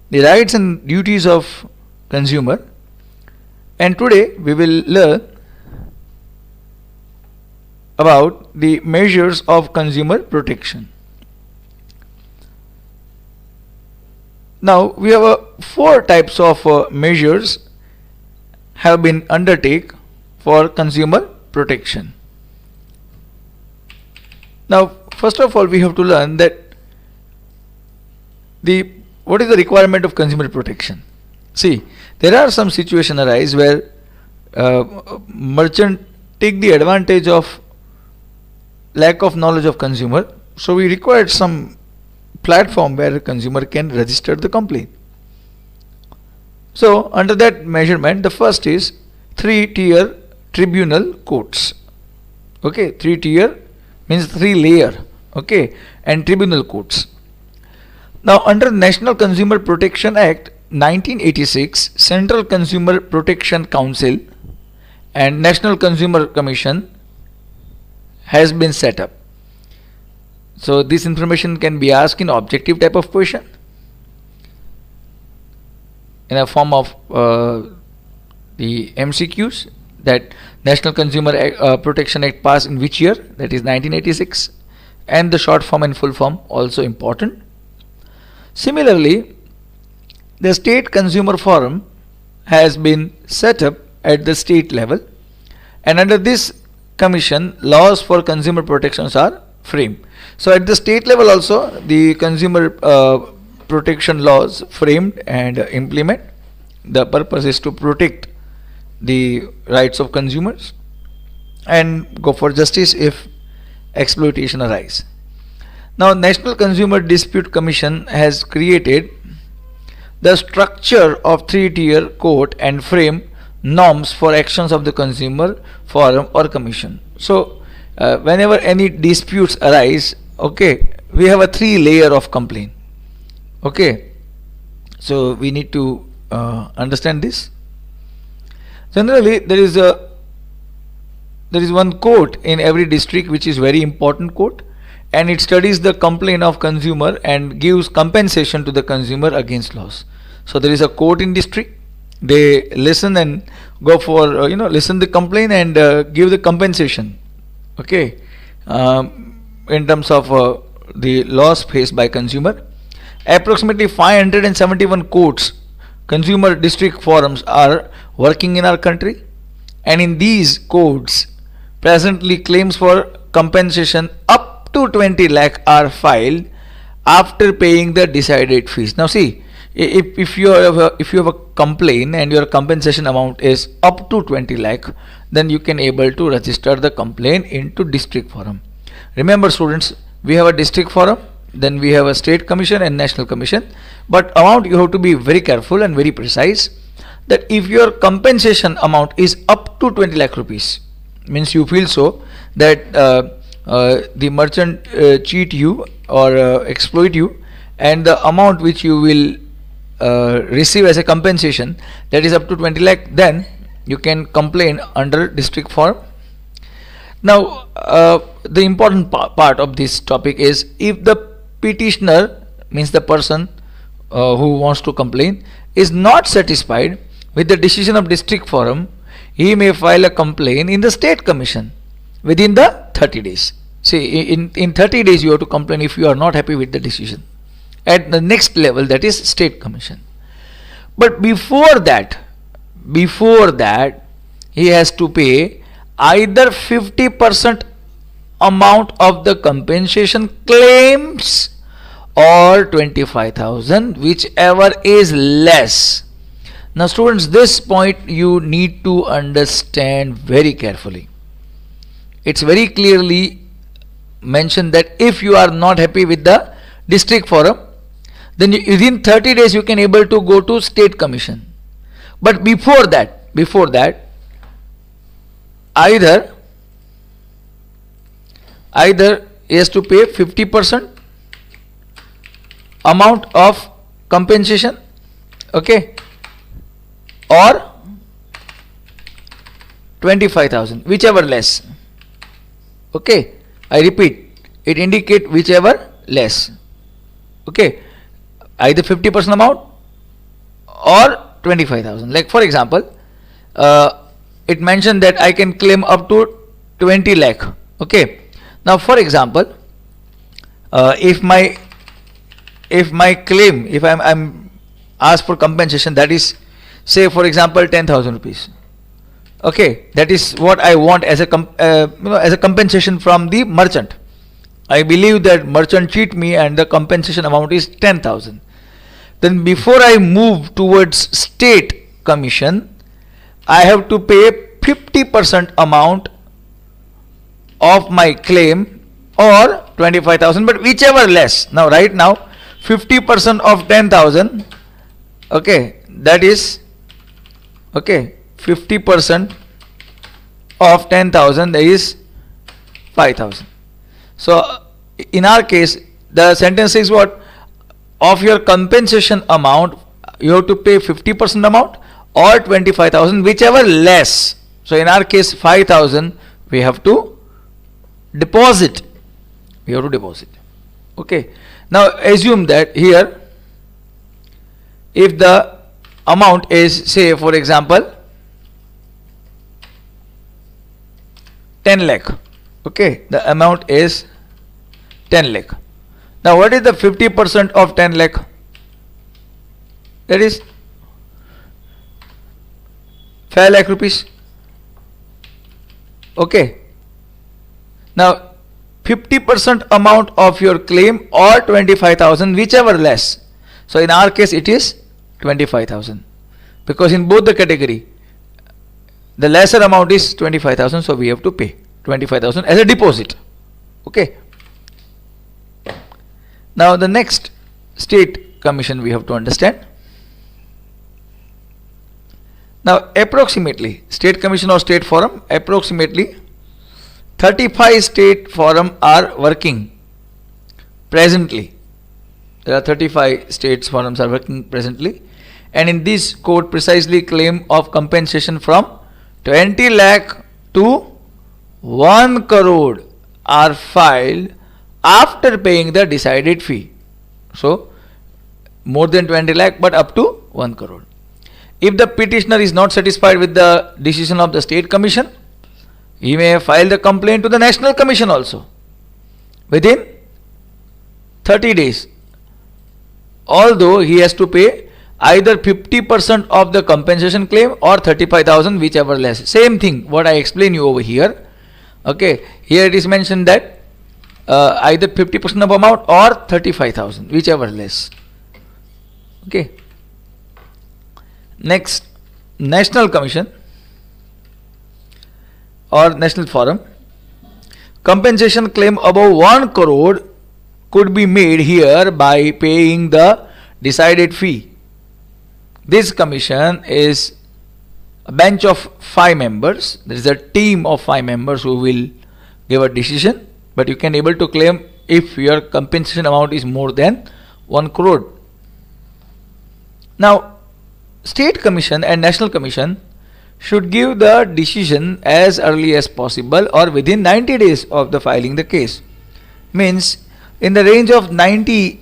the rights and duties of consumer, and today we will learn about the measures of consumer protection. Now we have four types of measures have been undertaken for consumer protection. Now first of all we have to learn that what is the requirement of consumer protection. See, there are some situations arise where merchant take the advantage of lack of knowledge of consumer, so we required some platform where a consumer can register the complaint. So under that measurement, the first is 3-tier tribunal courts. Okay, 3-tier means 3-layer. Okay, and tribunal courts. Now under National Consumer Protection Act 1986, Central Consumer Protection Council and National Consumer Commission has been set up. So this information can be asked in objective type of question in a form of the MCQs, that National Consumer Protection Act passed in which year, that is 1986, and the short form and full form also important. Similarly, the State Consumer Forum has been set up at the state level, and under this commission laws for consumer protections are framed. So at the state level also the consumer protection laws framed and implement. The purpose is to protect the rights of consumers and go for justice if exploitation arise. Now National Consumer Dispute Commission has created the structure of 3-tier court and frame norms for actions of the consumer forum or commission. So whenever any disputes arise, okay, we have a 3-layer of complaint. Okay, so we need to understand this. Generally there is one court in every district which is very important court, and it studies the complaint of consumer and gives compensation to the consumer against loss. So there is a court in district, they listen and go for listen the complaint and give the compensation, okay, in terms of the loss faced by consumer. Approximately 571 courts, consumer district forums are working in our country, and in these courts presently claims for compensation up to 20 lakh are filed after paying the decided fees. Now see, if you have a complaint and your compensation amount is up to 20 lakh, then you can able to register the complaint into district forum. Remember students, we have a district forum, then we have a state commission and national commission, but amount you have to be very careful and very precise, that if your compensation amount is up to 20 lakh rupees, means you feel so that the merchant cheat you or exploit you, and the amount which you will receive as a compensation, that is up to 20 lakh, then you can complain under district forum. Now the important part of this topic is, if the petitioner, means the person who wants to complain, is not satisfied with the decision of district forum, he may file a complaint in the state commission within the 30 days. See, in 30 days you have to complain if you are not happy with the decision at the next level, that is state commission. But before that he has to pay either 50% amount of the compensation claims or 25,000, whichever is less. Now students, this point you need to understand very carefully. It's very clearly mentioned that if you are not happy with the district forum, then within 30 days you can able to go to state commission. But before that either he has to pay 50% amount of compensation, okay, or 25,000, whichever less. Okay, I repeat, it indicate whichever less. Okay, either 50% amount or 25,000. Like for example, it mentioned that I can claim up to 20 lakh. Okay. Now for example, if my claim, if I'm asked for compensation, that is, say for example 10,000 rupees. Okay, that is what I want as a as a compensation from the merchant. I believe that merchant cheat me and the compensation amount is 10,000. Then before I move towards state commission, I have to pay 50% amount of my claim or 25,000, but whichever less. Now right now 50% of 10,000, okay, that is, okay, 50% of 10,000 is 5,000. So in our case, the sentence is what? Of your compensation amount, you have to pay 50% amount or 25,000, whichever less. So in our case 5,000 we have to deposit. We have to deposit. Okay. Now assume that here, if the amount is, say for example 10 lakh. Okay, the amount is 10 lakh. Now what is the 50% of 10 lakh? That is 5 lakh rupees. Okay. Now 50% amount of your claim or 25,000, whichever less. So in our case it is 25,000, because in both the category the lesser amount is 25,000, so we have to pay 25,000 as a deposit. Okay. Now the next state commission we have to understand. Now approximately, state commission or state forum, approximately 35 state forum are working presently. There are 35 states forums are working presently, and in this court precisely claim of compensation from 20 lakh to 1 crore are filed after paying the decided fee. So more than 20 lakh but up to 1 crore. If the petitioner is not satisfied with the decision of the state commission, he may file the complaint to the national commission also within 30 days. Although he has to pay either 50% of the compensation claim or 35,000, whichever less. Same thing what I explain you over here. Okay, here it is mentioned that either 50% of amount or 35,000, whichever less. Okay. Next, national commission or national forum. Compensation claim above 1 crore could be made here by paying the decided fee. This commission is a bench of 5 members. There is a team of 5 members who will give a decision, but you can able to claim if your compensation amount is more than 1 crore. Now, state commission and national commission should give the decision as early as possible or within 90 days of the filing the case. Means in the range of 90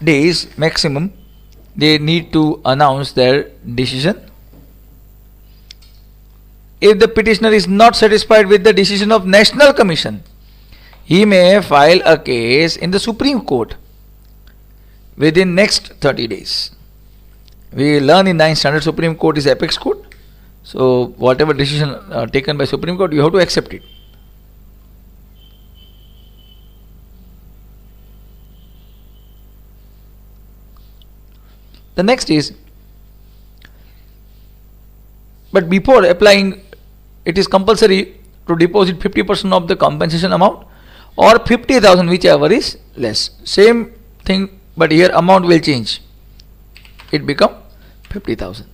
days maximum, they need to announce their decision. If the petitioner is not satisfied with the decision of national commission, he may file a case in the Supreme Court within next 30 days. We learn in 9th standard Supreme Court is apex court. So whatever decision taken by Supreme Court, you have to accept it. The next is, but before applying, it is compulsory to deposit 50% of the compensation amount or 50,000, whichever is less. Same thing, but here amount will change. It become 50,000.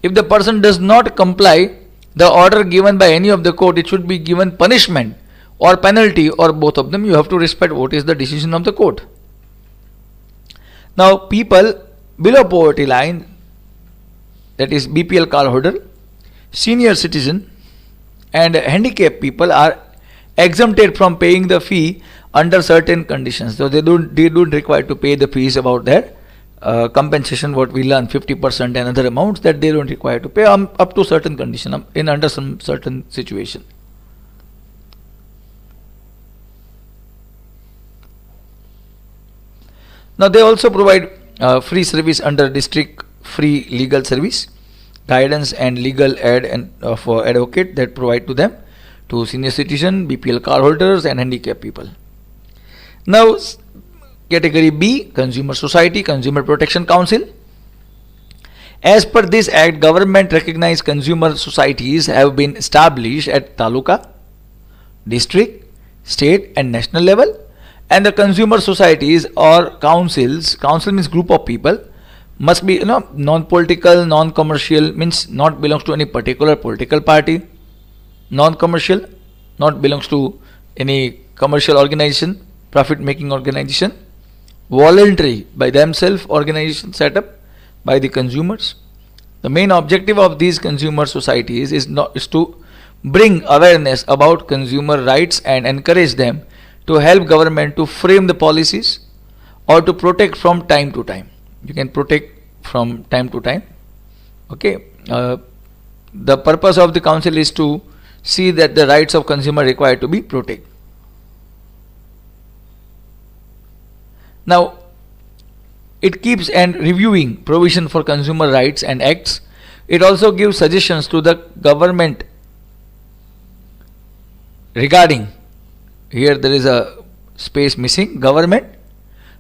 If the person does not comply the order given by any of the court, it should be given punishment or penalty or both of them. You have to respect what is the decision of the court. Now, people below poverty line, that is BPL cardholder, senior citizen and handicapped people are exempted from paying the fee under certain conditions. So they don't require to pay the fees about their compensation what we learn 50% and other amounts that they don't require to pay up to certain condition in under some certain situation. Now they also provide free service under district free legal service, guidance and legal aid and for advocate that provide to them to senior citizen, BPL card holders and handicapped people. Now category B, Consumer Society, Consumer Protection Council. As per this act, government recognized consumer societies have been established at taluka, district, state and national level, and the consumer societies or councils, council means group of people, must be non-political, non-commercial, means not belongs to any particular political party, non-commercial, not belongs to any commercial organization, profit making organization, voluntary by themselves organization set up by the consumers. The main objective of these consumer societies is to bring awareness about consumer rights and encourage them to help government to frame the policies or to protect from time to time. You can protect from time to time. Okay. The purpose of the council is to see that the rights of consumer required to be protected. Now, it keeps and reviewing provision for consumer rights and acts. It also gives suggestions to the government regarding, here there is a space missing, government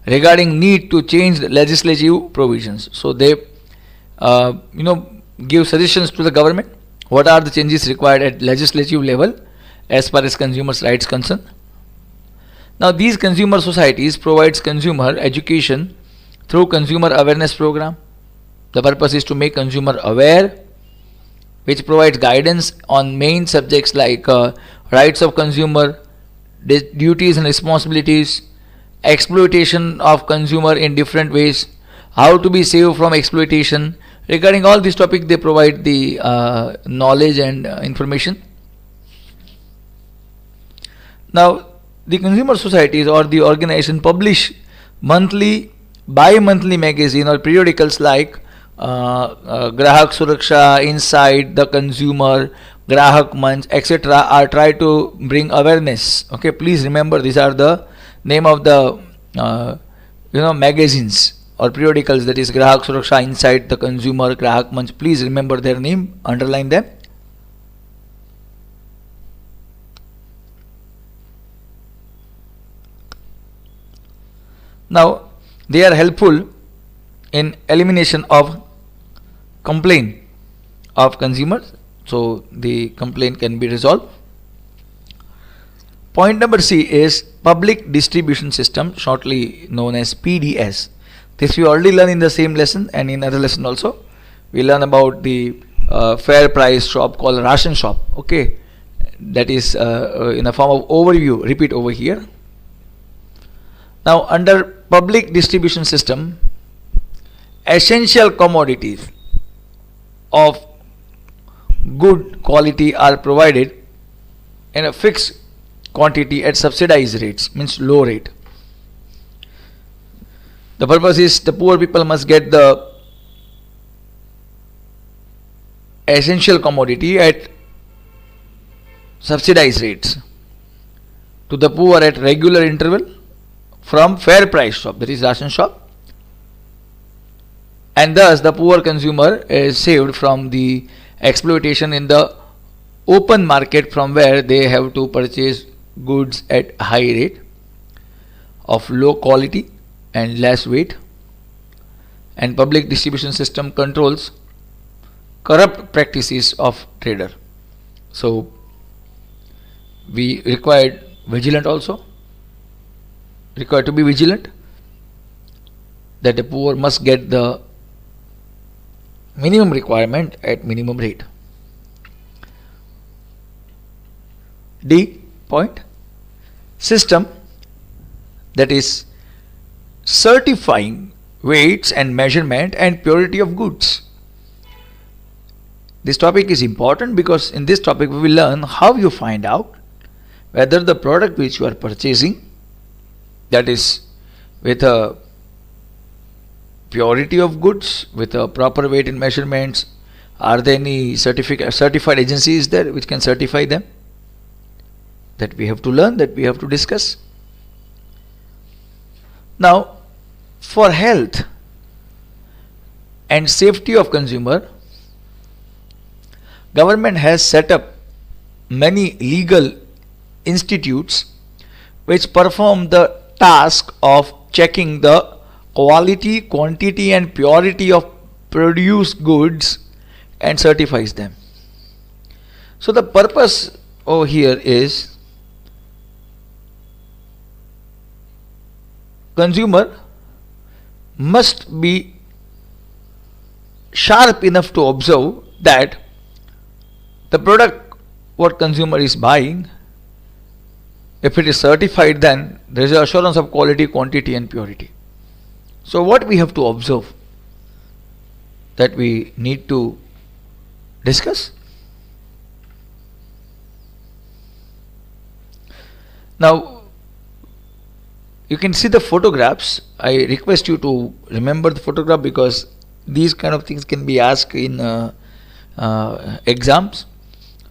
regarding need to change the legislative provisions. So they give suggestions to the government what are the changes required at legislative level as far as consumers' rights concerned. Now these consumer societies provides consumer education through consumer awareness program. The purpose is to make consumer aware, which provides guidance on main subjects like rights of consumer, duties and responsibilities, exploitation of consumer in different ways, how to be saved from exploitation. Regarding all these topics, they provide the knowledge and information. Now, the consumer societies or the organization publish monthly, bi-monthly magazine or periodicals like Grahak Suraksha, Inside, The Consumer, Grahak Manch, etc. are try to bring awareness. Okay, please remember these are the name of the magazines or periodicals, that is Grahak Suraksha, Inside, The Consumer, Grahak Manch. Please remember their name, underline them. Now they are helpful in elimination of complaint of consumers, so the complaint can be resolved. Point number C is public distribution system, shortly known as PDS. This we already learned in the same lesson and in other lesson also. We learn about the fair price shop called ration shop. Okay, that is in a form of overview. Repeat over here. Now under public distribution system, essential commodities of good quality are provided in a fixed quantity at subsidized rates, means low rate. The purpose is the poor people must get the essential commodity at subsidized rates to the poor at regular interval from fair price shop, that is ration shop, and thus the poor consumer is saved from the exploitation in the open market from where they have to purchase goods at high rate of low quality and less weight. And public distribution system controls corrupt practices of trader. So we required vigilant also, required to be vigilant that the poor must get the minimum requirement at minimum rate. D point, system that is certifying weights and measurement and purity of goods. This topic is important because in this topic we will learn how you find out whether the product which you are purchasing, that is with a purity of goods with a proper weight and measurements? Are there any certified agencies there which can certify them? That we have to learn, that we have to discuss. Now, for health and safety of consumer, government has set up many legal institutes which perform the task of checking the quality, quantity and purity of produced goods and certifies them. So the purpose over here is consumer must be sharp enough to observe that the product what consumer is buying, if it is certified, then there is assurance of quality, quantity and purity. So what we have to observe, that we need to discuss. Now you can see the photographs. I request you to remember the photograph because these kind of things can be asked in exams.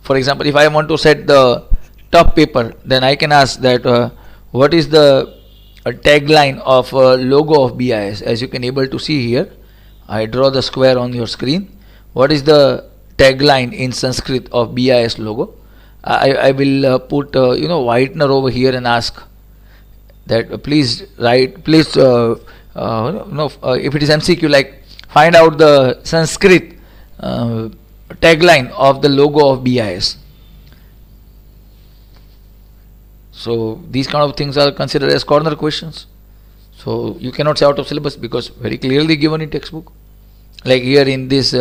For example, if I want to set the top paper, then I can ask that what is the tagline of logo of BIS. As you can able to see here, I draw the square on your screen. What is the tagline in Sanskrit of BIS logo? I will put whitener over here and ask that please write, please if it is MCQ, like find out the Sanskrit tagline of the logo of BIS. So these kind of things are considered as corner questions. So you cannot say out of syllabus because very clearly given in textbook. Like here in this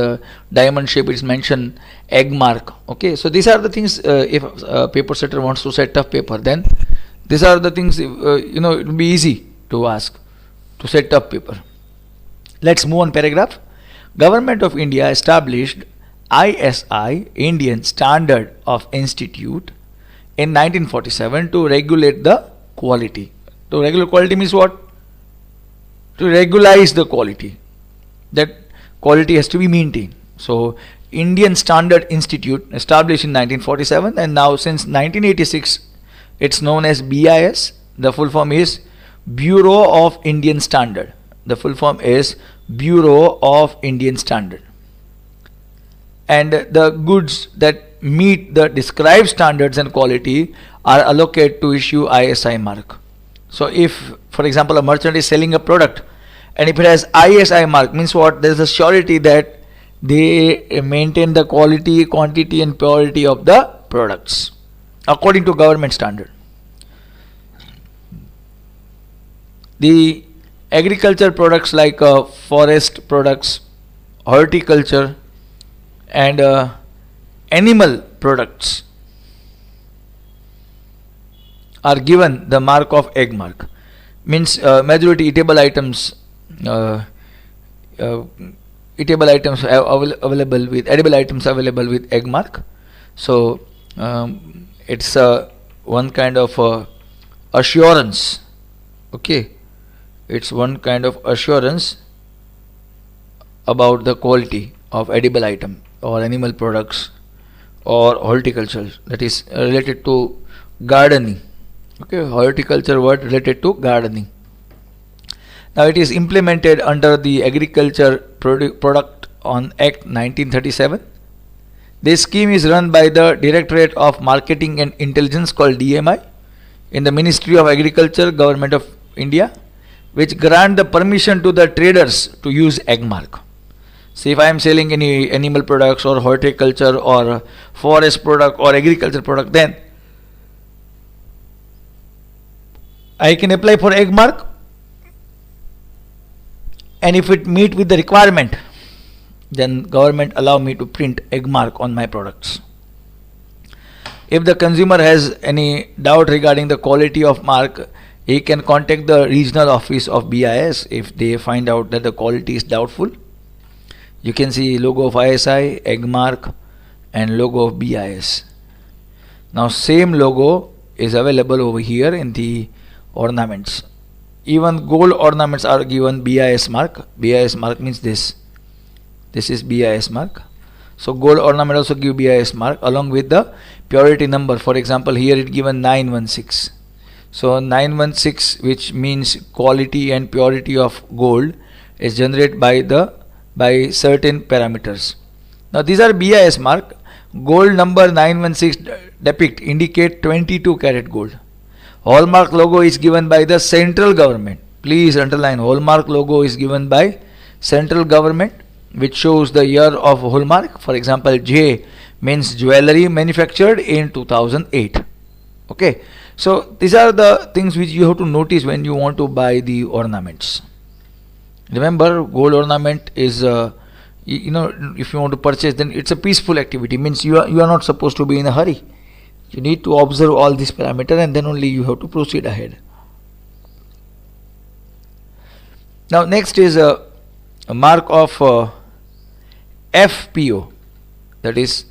diamond shape, it's mentioned egg mark. Okay, so these are the things. If a paper setter wants to set tough paper, then these are the things. It will be easy to ask to set tough paper. Let's move on paragraph. Government of India established ISI, Indian Standard of Institute, in 1947 to regulate the quality. To regulate quality means what? To regularize the quality. That quality has to be maintained. So Indian Standard Institute established in 1947, and now since 1986 it's known as BIS. The full form is Bureau of Indian Standard. The full form is Bureau of Indian Standard. And the goods that meet the described standards and quality are allocated to issue ISI mark. So if, for example, a merchant is selling a product and if it has ISI mark, means what? There is a surety that they maintain the quality, quantity and purity of the products according to government standard. The agriculture products like forest products, horticulture and animal products are given the mark of egg mark. Means majority eatable items available with edible items available with egg mark. So it's one kind of assurance. Okay, it's one kind of assurance about the quality of edible item or animal products or horticulture, that is related to gardening. Okay, horticulture word related to gardening. Now it is implemented under the Agriculture Product on Act 1937. This scheme is run by the Directorate of Marketing and Intelligence called DMI in the Ministry of Agriculture, Government of India, which grant the permission to the traders to use egg mark. See, if I am selling any animal products or horticulture or forest product or agriculture product, then I can apply for egg mark, and if it meet with the requirement, then government allow me to print egg mark on my products. If the consumer has any doubt regarding the quality of mark, he can contact the regional office of BIS if they find out that the quality is doubtful. You can see logo of ISI, egg mark and logo of BIS. Now same logo is available over here in the ornaments. even gold ornaments are given BIS mark. BIS mark means this. This is BIS mark. So gold ornament also give BIS mark along with the purity number. For example, here it given 916. So 916, which means quality and purity of gold, is generated by certain parameters. Now these are BIS mark. Gold number 916 indicate 22 karat gold. Hallmark logo is given by the central government. Please underline, hallmark logo is given by central government, which shows the year of hallmark. For example, J means jewelry manufactured in 2008. Okay, so these are the things which you have to notice when you want to buy the ornaments. Remember, gold ornament is if you want to purchase, then it's a peaceful activity, means you are not supposed to be in a hurry. You need to observe all these parameters and then only you have to proceed ahead. Now next is a mark of FPO, that is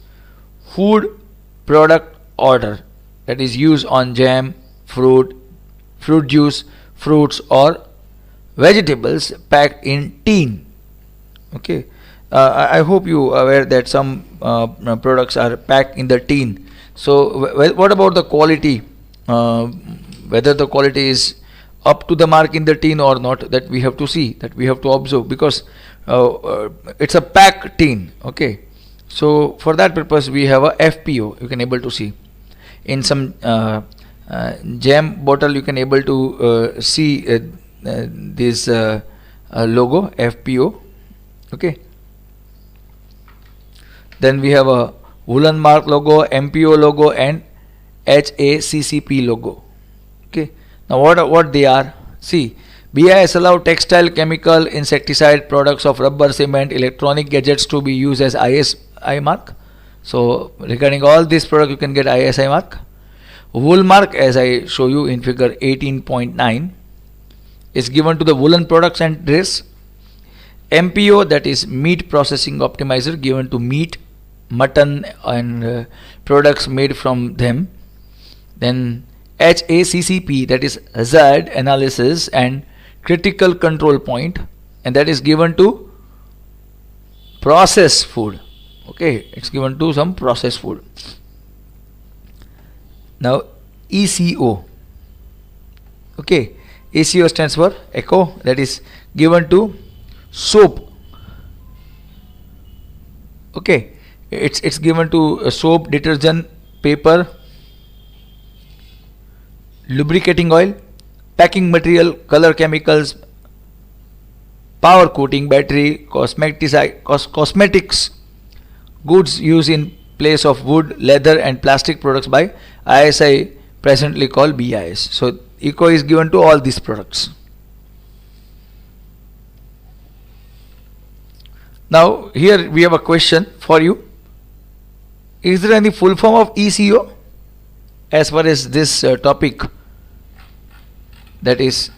food product order, that is used on jam, fruit juice, fruits or vegetables packed in tin. Okay, I hope you are aware that some products are packed in the tin. So what about the quality? Whether the quality is up to the mark in the tin or not, that we have to see, that we have to observe, because it's a packed tin. Okay, so for that purpose we have a FPO. You can able to see in some jam bottle, you can able to see this logo FPO. Okay, then we have a woolen mark logo, MPO logo and HACCP logo. Okay, now what they are? See, BIS allow textile, chemical, insecticide products of rubber, cement, electronic gadgets to be used as ISI mark. So regarding all these products you can get ISI mark. Wool mark, as I show you in figure 18.9, is given to the woolen products and dress. MPO, that is meat processing optimizer, given to meat, mutton and products made from them. Then HACCP, that is hazard analysis and critical control point, and that is given to processed food. Okay, it's given to some processed food. Now ECO. Okay, ECO stands for echo, that is given to soap. Okay, it's given to soap, detergent, paper, lubricating oil, packing material, color chemicals, power coating, battery, cosmetics, goods used in place of wood, leather and plastic products by ISI, presently called BIS. So ECO is given to all these products. Now here we have a question for you. Is there any full form of ECO as far as this topic, that is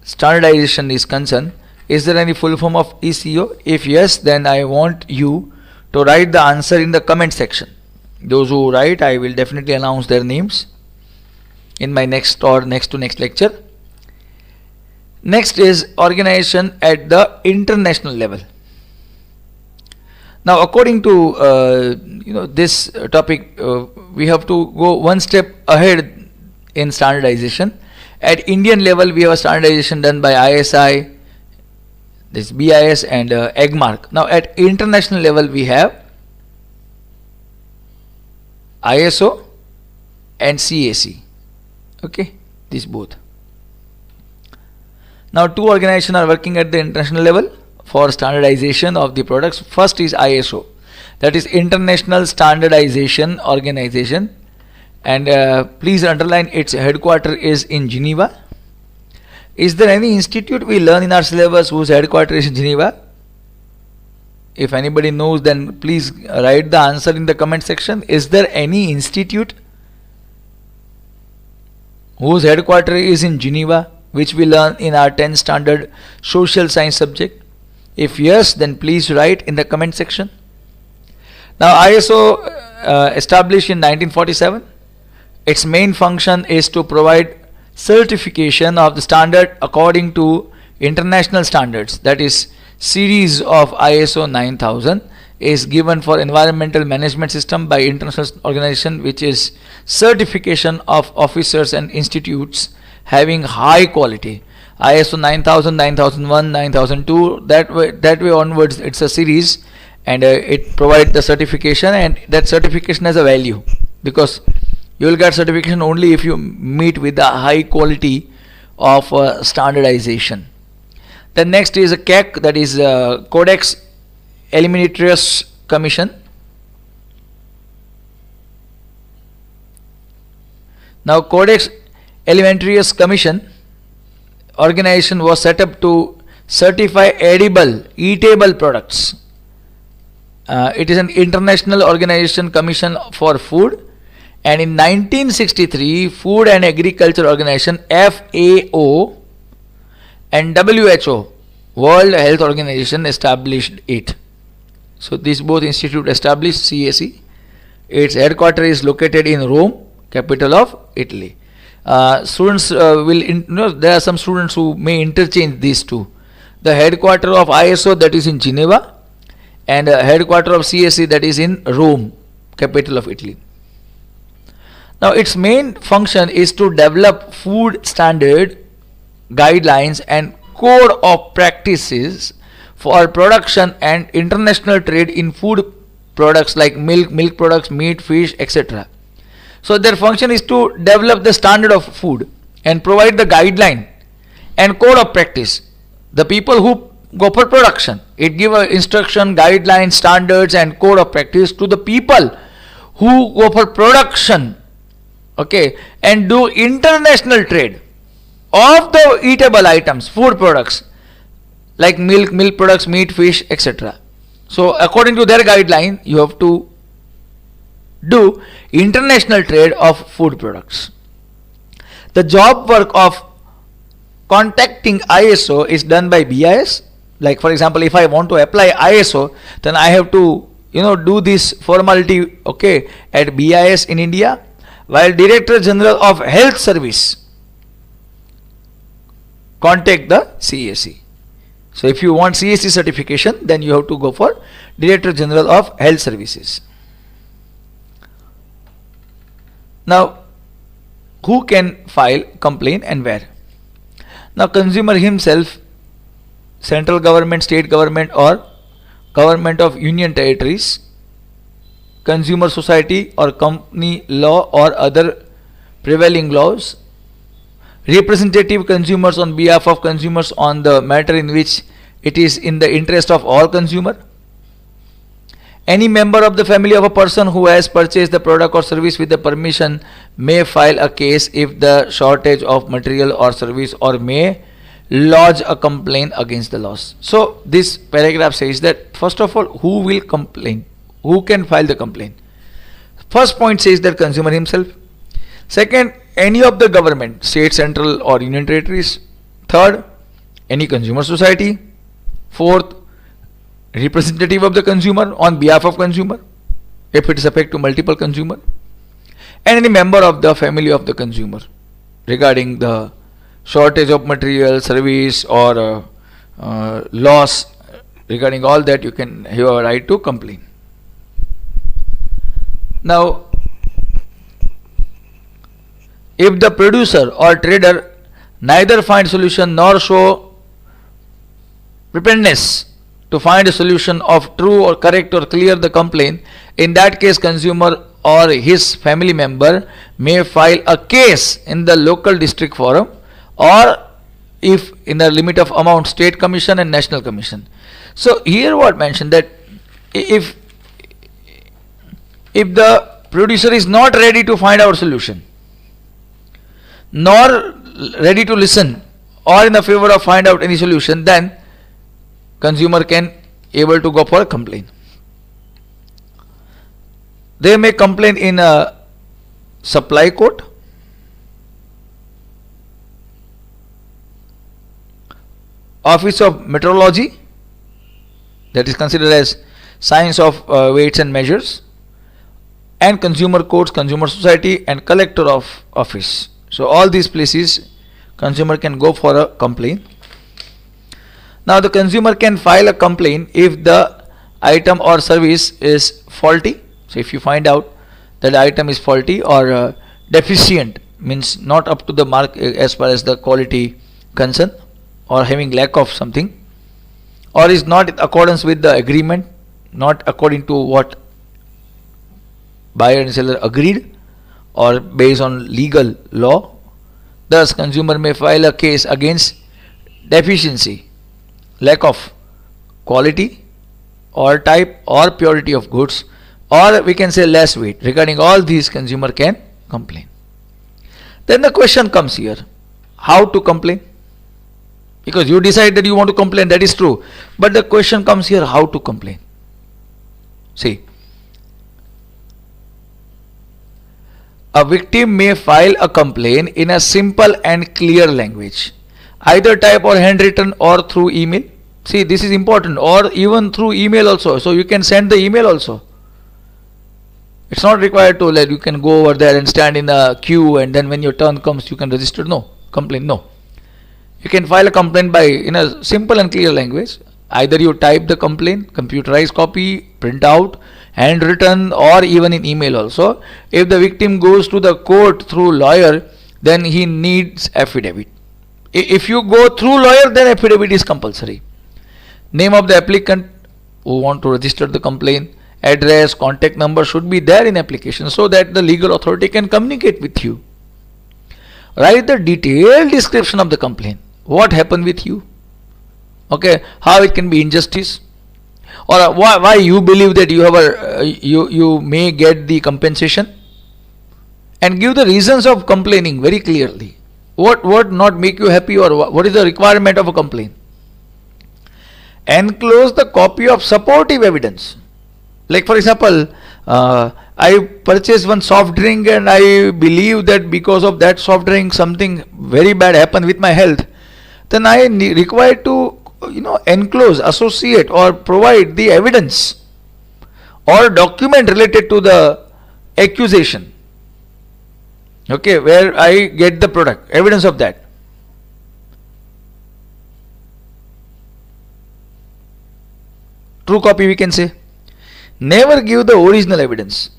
standardization, is concerned? Is there any full form of ECO? If yes, then I want you to write the answer in the comment section. Those who write, I will definitely announce their names in my next or next to next lecture. Next is organization at the international level. Now according to this topic, we have to go one step ahead in standardization. At Indian level we have a standardization done by ISI, this BIS and EGMARK. Now at international level we have ISO and CAC. Okay, these both. Now two organizations are working at the international level for standardization of the products. First is ISO, that is International Standardization Organization, and please underline its headquarters is in Geneva. Is there any institute we learn in our syllabus whose headquarters is in Geneva? If anybody knows, then please write the answer in the comment section. Is there any institute whose headquarters is in Geneva, which we learn in our 10th standard social science subject? If yes, then please write in the comment section. Now ISO established in 1947. Its main function is to provide certification of the standard according to international standards, that is series of ISO 9000 is given for environmental management system by international organization, which is certification of officers and institutes having high quality. ISO 9000, 9001, 9002, that way onwards it's a series, and it provides the certification, and that certification has a value because you will get certification only if you meet with the high quality of standardization. The next is a CAC, that is Codex Alimentarius Commission. Now Codex Alimentarius Commission organization was set up to certify edible, eatable products. It is an international organization commission for food, and in 1963 Food and Agriculture Organization FAO and WHO, World Health Organization, established it. So these both institutes established CAC. Its headquarters is located in Rome, capital of Italy. Students there are some students who may interchange these two. The headquarters of ISO, that is in Geneva, and headquarters of CAC, that is in Rome, capital of Italy. Now its main function is to develop food standard guidelines and code of practices for production and international trade in food products like milk products, meat, fish, etc. So their function is to develop the standard of food and provide the guideline and code of practice. The people who go for production, it give a instruction, guidelines, standards and code of practice to the people who go for production, okay, and do international trade of the eatable items, food products like milk products, meat, fish, etc. So according to their guideline, you have to do international trade of food products. The job work of contacting ISO is done by BIS. Like for example, if I want to apply ISO, then I have to do this formality, okay, at BIS in India, while Director General of Health Service contact the CAC. So if you want CAC certification, then you have to go for Director General of Health Services. Now, who can file complaint and where? Now, consumer himself, central government, state government or government of union territories, consumer society or company law or other prevailing laws, representative consumers on behalf of consumers on the matter in which it is in the interest of all consumer, any member of the family of a person who has purchased the product or service with the permission may file a case if the shortage of material or service, or may lodge a complaint against the loss. So this paragraph says that first of all, who will complain, who can file the complaint. First point says that consumer himself. Second, any of the government, state, central or union territories. Third, any consumer society. Fourth, representative of the consumer on behalf of consumer, if it is affect to multiple consumer, and any member of the family of the consumer regarding the shortage of material, service or loss. Regarding all that, you have a right to complain. Now, if the producer or trader neither find solution nor show preparedness to find a solution of true or correct or clear the complaint, in that case consumer or his family member may file a case in the local district forum, or if in the limit of amount, state commission and national commission. So here what mentioned that if the producer is not ready to find out solution, nor ready to listen or in the favor of find out any solution, then consumer can able to go for a complaint. They may complain in a supply court, office of metrology, that is considered as science of weights and measures, and consumer courts, consumer society and collector of office, So all these places consumer can go for a complaint. Now the consumer can file a complaint if the item or service is faulty. So if you find out that the item is faulty or deficient, means not up to the mark as far as the quality concern, or having lack of something, or is not in accordance with the agreement, not according to what buyer and seller agreed, or based on legal law. Thus consumer may file a case against deficiency, lack of quality or type or purity of goods, or we can say less weight. Regarding all these, consumer can complain. Then the question comes here, how to complain? Because you decide that you want to complain, that is true, but the question comes here, how to complain? See, a victim may file a complaint in a simple and clear language, either type or handwritten or through email. See, this is important, or even through email also. So you can send the email also. It's not required to, like, you can go over there and stand in a queue and then when your turn comes you can register. No, complaint, no. You can file a complaint by in a simple and clear language. Either you type the complaint, computerized copy, print out, handwritten, or even in email also. If the victim goes to the court through lawyer, then he needs affidavit. If you go through lawyer, then affidavit is compulsory. Name of the applicant who want to register the complaint, address, contact number should be there in application so that the legal authority can communicate with you. Write the detailed description of the complaint. What happened with you? Okay, how it can be injustice, or why you believe that you have you may get the compensation, and give the reasons of complaining very clearly. What not make you happy, or what is the requirement of a complaint? Enclose the copy of supportive evidence. Like for example, I purchased one soft drink and I believe that because of that soft drink something very bad happened with my health. Then I require to enclose, associate, or provide the evidence or document related to the accusation. Okay, where I get the product, evidence of that. True copy we can say. Never give the original evidence.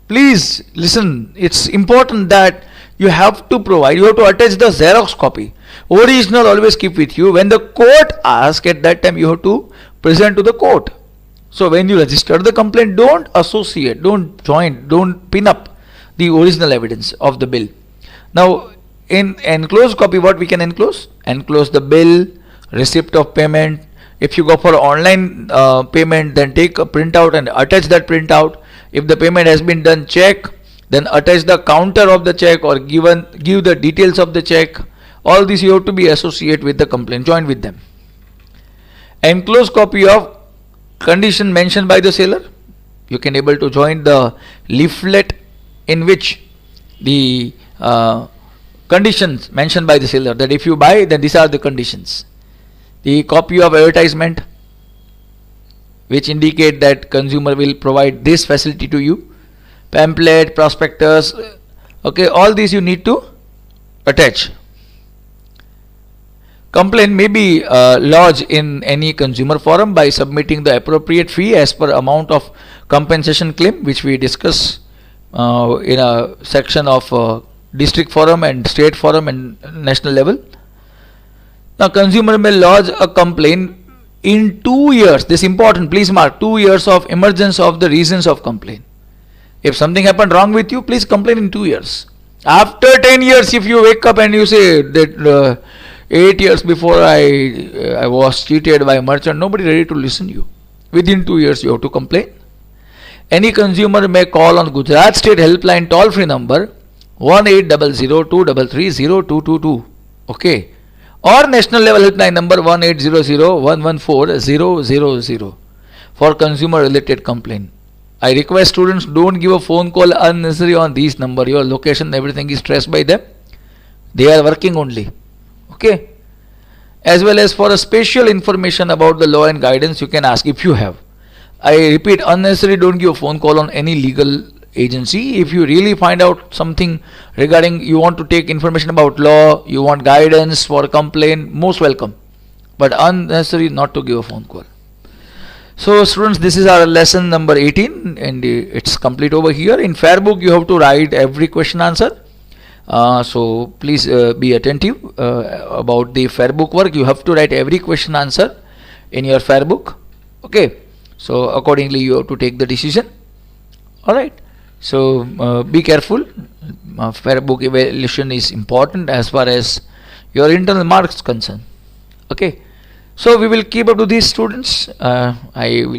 Please listen, it's important that you have to provide, you have to attach the Xerox copy. Original always keep with you. When the court asks, at that time you have to present to the court. So when you register the complaint, don't associate, don't join, don't pin up the original evidence of the bill. Now in enclosed copy, what we can enclose? Enclose the bill, receipt of payment. If you go for online payment, then take a printout and attach that printout. If the payment has been done, check, then attach the counter of the check or give the details of the check. All this you have to be associated with the complaint, join with them. Enclosed copy of condition mentioned by the seller. You can able to join the leaflet in which the conditions mentioned by the seller, that if you buy, then these are the conditions. The copy of advertisement which indicate that consumer will provide this facility to you. Pamphlet, prospectus, okay, all these you need to attach. Complaint may be lodged in any consumer forum by submitting the appropriate fee as per amount of compensation claim, which we discuss in a section of district forum and state forum and national level. Now consumer may lodge a complaint in 2 years. This is important, please mark, 2 years of emergence of the reasons of complaint. If something happened wrong with you, please complain in 2 years. After 10 years, if you wake up and you say that 8 years before I was cheated by a merchant, nobody ready to listen to you. Within 2 years you have to complain. Any consumer may call on Gujarat State Helpline toll free number 1800-233-0222. Okay. Or national level helpline number 1800-114-000 for consumer related complaint. I request students, don't give a phone call unnecessary on these number. Your location, everything is traced by them. They are working only. Okay. As well as for a special information about the law and guidance, you can ask if you have. I repeat, unnecessary, don't give a phone call on any legal agency. If you really find out something regarding, you want to take information about law, you want guidance for a complaint, most welcome. But unnecessary not to give a phone call. So students, this is our lesson number 18 and it's complete over here. In Fairbook you have to write every question answer. So please be attentive about the Fairbook work. You have to write every question answer in your Fairbook. Okay. So accordingly you have to take the decision. Alright. So be careful. Fairbook evaluation is important as far as your internal marks concerned. Okay. So we will keep up to these students. I will